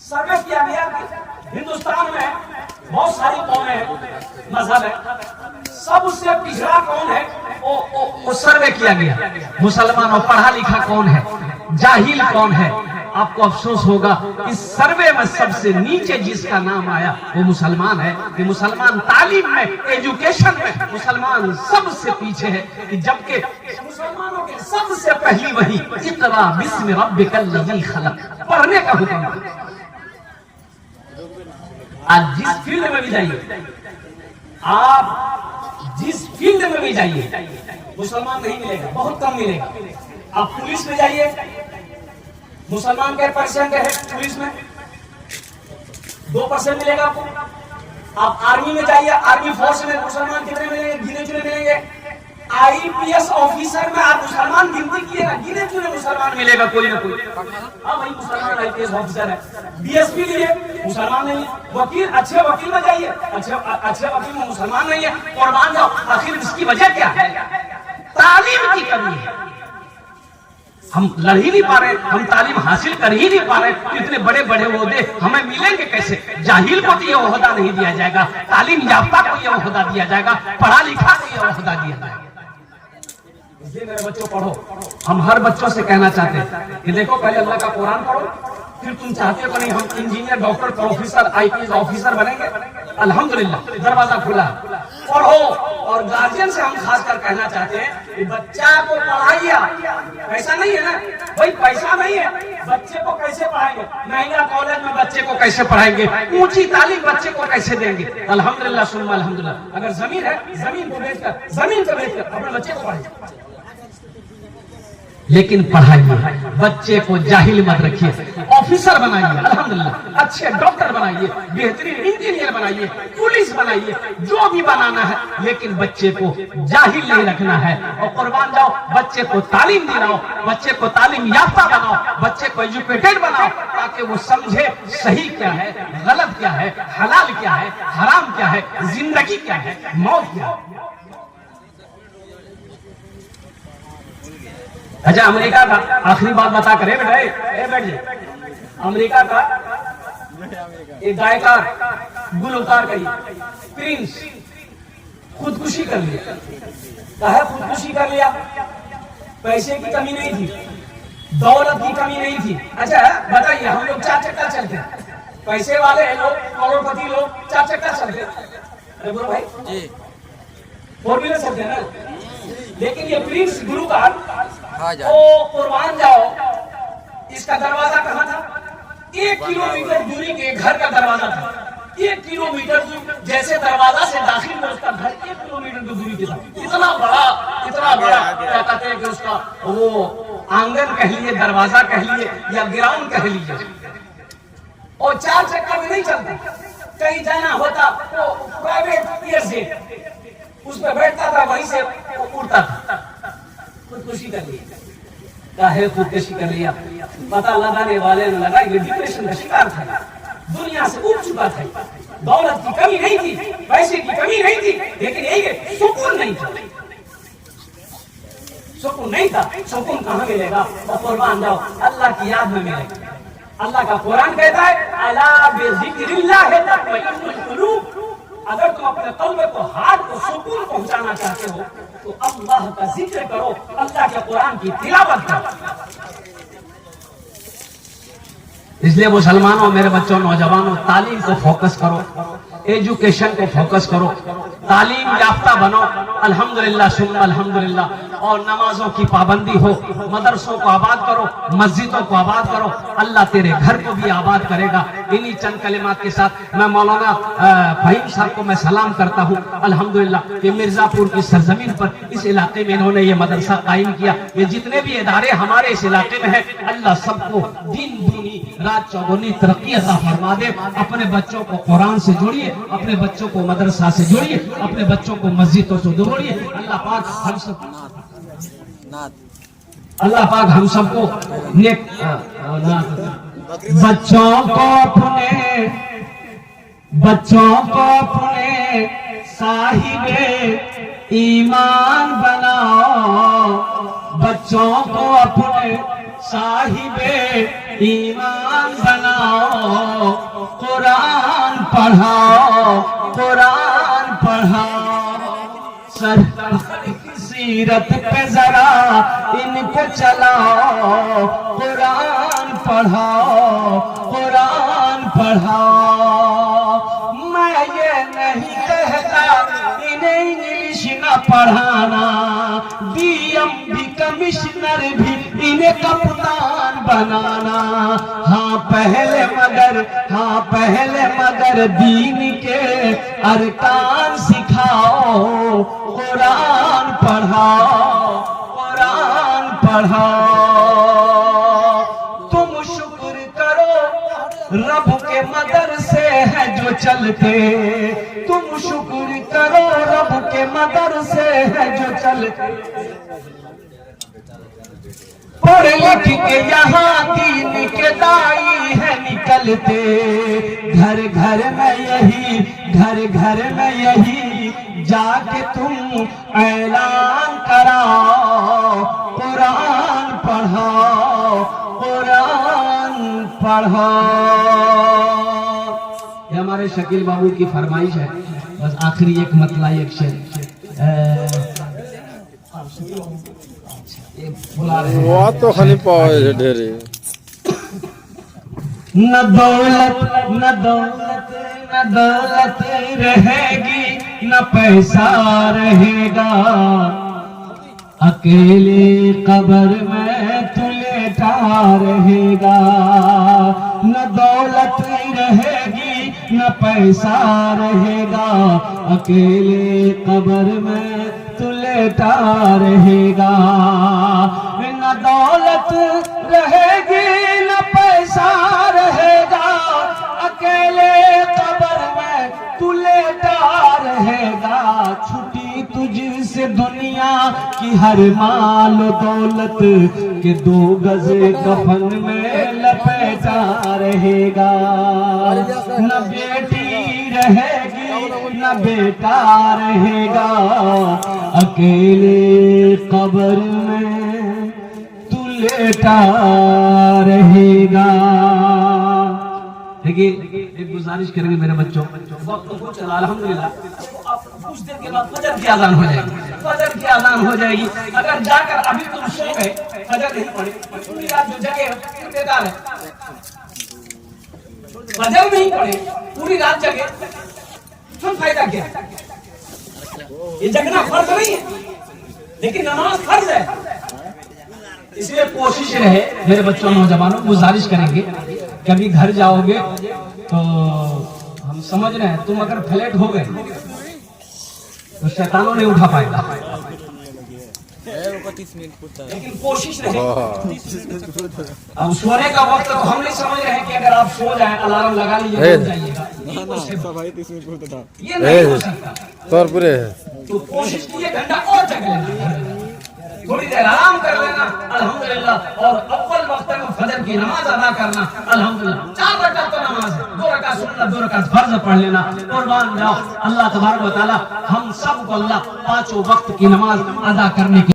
सर्वे किया गया कि हिंदुस्तान में बहुत सारी कौमें हैं, मजहब है, सबसे पिछड़ा कौन है वो सर्वे किया गया। मुसलमानों पढ़ा लिखा कौन है, जाहिल कौन है। आपको अफसोस होगा इस सर्वे में सबसे नीचे जिसका नाम आया वो मुसलमान है। कि मुसलमान तालीम में, एजुकेशन में मुसलमान सबसे पीछे है, कि जबकि मुसलमानों के सबसे पहली वही इक़रा बिस्मि रब्बिकल लज़ी खलक़ पढ़ने का हुक्म है। आज जिस फील्ड में भी जाइए, आप जिस फील्ड में भी जाइए, मुसलमान नहीं मिलेगा, बहुत कम मिलेगा। आप पुलिस में जाइए, मुसलमान के परसेंट है पुलिस में 2% मिलेगा आपको। आप आर्मी में जाइए, आर्मी फोर्स में मुसलमान कितने मिलेंगे, गिने चुने मिलेंगे। IPS ऑफिसर में आप मुसलमान गिनती किएगा, गिने चुने मुसलमान मिलेगा कोई ना कोई। हाँ भाई मुसलमान IPS ऑफिसर है। DSP लिए मुसलमान नहीं है। वकील, अच्छे वकील में जाइए, अच्छे वकील में मुसलमान नहीं है। कुर्बान जाओ। आखिर इसकी वजह क्या है? तालीम की कमी है। हम लड़ ही नहीं पा रहे, हम तालीम हासिल कर ही नहीं पा रहे। इतने बड़े बड़े ओहदे हमें मिलेंगे कैसे? जाहिल को तो ये ओहदा नहीं दिया जाएगा, तालीम याफ्ता को ये ओहदा दिया जाएगा, पढ़ा लिखा को ये ओहदा दिया जाएगा। इसलिए मेरे बच्चों पढ़ो। हम हर बच्चों से कहना चाहते हैं कि देखो, पहले अल्लाह का कुरान पढ़ो, फिर तुम चाहते हो नहीं हम engineer, doctor, professor, IPS officer बनेंगे, अल्हम्दुलिल्लाह दरवाजा खुला। पढ़ो। और गार्जियन से हम खासकर कहना चाहते हैं कि बच्चा को पढ़ाइए। पैसा नहीं है ना भाई, पैसा नहीं है, बच्चे को कैसे पढ़ाएंगे? महंगा कॉलेज में बच्चे को कैसे पढ़ाएंगे? ऊंची तालीम बच्चे को कैसे देंगे? अल्हम्दुलिल्लाह सुम्मा अल्हम्दुलिल्लाह। अगर जमीन है, जमीन को बेचकर अपने बच्चे को पढ़ाइए, लेकिन पढ़ाइए, बच्चे को जाहिल मत रखिए। ऑफिसर बनाइए, अल्हम्दुलिल्लाह, अच्छे डॉक्टर बनाइए, बेहतरीन इंजीनियर बनाइए, पुलिस बनाइए, जो भी बनाना है, लेकिन बच्चे को जाहिल नहीं रखना है। और कुर्बान जाओ, बच्चे को तालीम दिलाओ, बच्चे को तालीम याफ्ता बनाओ, बच्चे को एजुकेटेड बनाओ, ताकि वो समझे सही क्या है, गलत क्या है, हलाल क्या है, हराम क्या है, जिंदगी क्या है, मौत क्या है। अच्छा, अमेरिका का आखिरी बात बता करे बेटा, बैठ जाए। अमेरिका का एक गायकार, गुलकार कही, प्रिंस, खुदकुशी कर लिया। कहा खुदकुशी कर लिया? पैसे की कमी नहीं थी, दौलत की कमी नहीं थी। अच्छा बताइए, हम लोग 4 चक्का चलते हैं, पैसे वाले लोग, करोड़पति लोग 4 चक्का चलते हैं। अरे बोलो भाई, 4 व्हीलर चलते हैं ना। लेकिन ये प्रिंस गुलकार, ओ कुर्बान जाओ, इसका दरवाजा कहाँ था? 1 किलोमीटर दूरी के घर का दरवाजा था। 1 किलोमीटर जैसे दरवाजा से दाखिल में उसका घर 1 किलोमीटर की दूरी था। इतना बड़ा क्या कहते हैं कि उसका वो आंगन कह लिए, दरवाजा कह लिए, या ग्राउंड कह लीजिए। और 4 चक्कर में नहीं चलता, कहीं जाना होता तो प्राइवेट एयरजेट उस पर बैठता था, वहीं से उड़ता था। खुदकुशी कर लिया। काहे खुदकुशी कर लिया? पता लगाने वाले ने लगा ये डिप्रेशन का शिकार था, दुनिया से उठ चुका था। दौलत की कमी नहीं थी, पैसे की कमी नहीं थी, लेकिन यही सुकून नहीं था। सुकून नहीं था। सुकून कहाँ मिलेगा? और कुर्बान जाओ, अल्लाह की याद में मिलेगा। अल्लाह का कुरान कहता है, अला बिज़िक्रिल्लाह तत्मइन्नुल कुलूब। अगर तुम अपने कल्ब को, हार्ट को सुकून पहुंचाना चाहते हो तो अल्लाह का जिक्र करो, अल्लाह के कुरान की तिलावत करो। इसलिए मुसलमानों, मेरे बच्चों, नौजवानों, तालीम को फोकस करो, एजुकेशन को फोकस करो, तालीम याफ्ता बनो। अल्हम्दुलिल्लाह सुम्मा अल्हम्दुलिल्लाह। और नमाजों की पाबंदी हो, मदरसों को आबाद करो, मस्जिदों को आबाद करो, अल्लाह तेरे घर को भी आबाद करेगा। इन्हीं चंद कलिमात के साथ मैं मौलाना फहीम साहब को मैं सलाम करता हूँ। अल्हम्दुलिल्लाह कि मिर्जापुर की सरजमीन पर इस इलाके में इन्होंने ये मदरसा कायम किया। ये जितने भी इदारे हमारे इस इलाके में है, अल्लाह सबको दीन दूनी रात चौगुनी तरक्की अता फरमा दे। अपने बच्चों को कुरान से जोड़िए, अपने बच्चों को मदरसा से जोड़िए, अपने बच्चों को मस्जिदों से जोड़िए। अल्लाह पाक हम सब नेक बच्चों को अपने साहिबे ईमान बनाओ, बच्चों को अपने साहिबे ईमान बनाओ। पढ़ाओ, कुरान पढ़ाओ। सरकार की सीरत पे जरा इनको चलाओ, कुरान पढ़ाओ, कुरान पढ़ाओ। मैं ये नहीं कहता इन्हें इंग्लिश न पढ़ाना, डीएम भी कमिश्नर भी इन्हें कप्तान बनाना। हाँ पहले मगर दीन के अरकान सिखाओ, कुरान पढ़ाओ, कुरान पढ़ाओ। तुम शुक्र करो रब के मदरसे है जो चलते, तुम शुक्र करो रब के मदरसे है जो चलते। पढ़ लिख के यहाँ दीन के दाई है निकलते, घर घर में यही जाके तुम ऐलान कराओ, कुरान पढ़ाओ, कुरान पढ़ाओ। ये हमारे शकील बाबू की फरमाइश है। बस आखिरी एक मतला एक शेर वो तो खाली पावे ढेरे। न दौलत रहेगी, न पैसा रहेगा, अकेले कब्र में तू लेटा रहेगा। न दौलत रहेगी, न पैसा रहेगा, अकेले कब्र में तू लेटा रहेगा। न दौलत रहेगी, न पैसा रहेगा, अकेले कब्र में तू लेटा रहेगा। छुट्टी तुझसे दुनिया की हर माल दौलत के 2 गज कफन में लपेटा रहेगा। न बेटी रहेगी, न बेटा रहेगा, अकेले कब्र में तू लेटा रहेगा। देखिए एक गुजारिश करेंगे मेरे बच्चों, वक्त को चला अल्हम्दुलिल्लाह, कुछ देर के बाद फजर की अजान हो जाएगी, फजर की अजान हो जाएगी। अगर जाकर अभी तुम सो गए, फजर नहीं पड़े, पूरी रात जो जगे फिर बेकार है। फजर नहीं पड़े, पूरी रात जगे, फिर फायदा क्या? ये जगना फर्ज नहीं है, लेकिन नमाज फर्ज है। इसलिए कोशिश रहे मेरे बच्चों नौजवानों, गुजारिश करेंगे कभी घर जाओगे तो हम समझ रहे हैं तुम अगर फ्लैट हो गए तो शैतानों नहीं उठा पाएगा, लेकिन कोशिश रहे। अब सोने का वक्त तो हम नहीं समझ रहे हैं कि अगर आप सो जाए अलार्म लगा लीजिए जाइएगा, ये नहीं हो सकता। तो कोशिश कीजिए घंटा और जग लेना, थोड़ी देर आराम कर लेना अल्हम्दुलिल्लाह, और अव्वल वक्त में फजर की नमाज अदा करना अल्हम्दुलिल्लाह। 4 रकात तो नमाज है, 2 रकात सुन्नत, 2 रकात फर्ज पढ़ लेना। कुर्बान जाओ, अल्लाह तबारक व तआला हम सबको अल्लाह 5 वक्त की नमाज अदा करने की